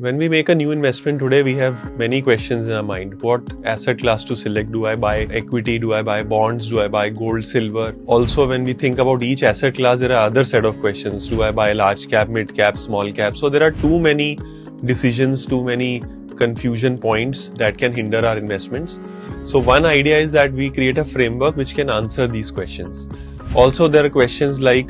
When we make a new investment today, we have many questions in our mind. What asset class to select? Do I buy equity? Do I buy bonds? Do I buy gold, silver? Also, when we think about each asset class, there are other set of questions. Do I buy large cap, mid cap, small cap? So there are too many decisions, too many confusion points that can hinder our investments. So one idea is that we create a framework which can answer these questions. Also, there are questions like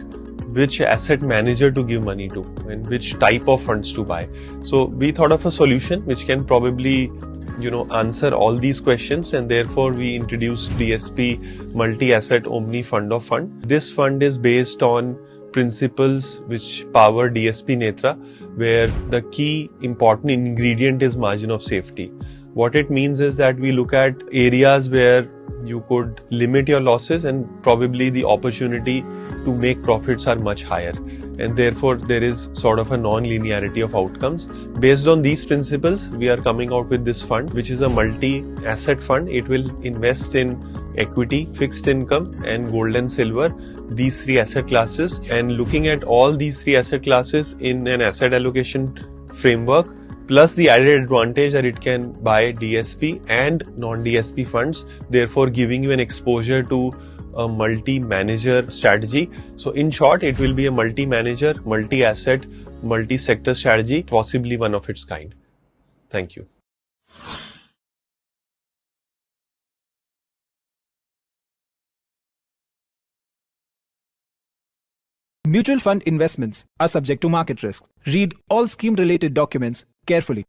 which asset manager to give money to and which type of funds to buy. So we thought of a solution which can probably answer all these questions, and therefore we introduced DSP Multi-Asset Omni Fund of Fund. This fund is based on principles which power DSP Netra, where the key important ingredient is margin of safety. What it means is that we look at areas where you could limit your losses and probably the opportunity to make profits are much higher, and therefore there is sort of a non-linearity of outcomes. Based on these principles, we are coming out with this fund, which is a multi-asset fund. It will invest in equity, fixed income and gold and silver, these three asset classes, and looking at all these three asset classes in an asset allocation framework, plus the added advantage that it can buy DSP and non-DSP funds, therefore giving you an exposure to a multi-manager strategy. So in short, it will be a multi-manager, multi-asset, multi-sector strategy, possibly one of its kind. Thank you. Mutual fund investments are subject to market risks. Read all scheme-related documents carefully.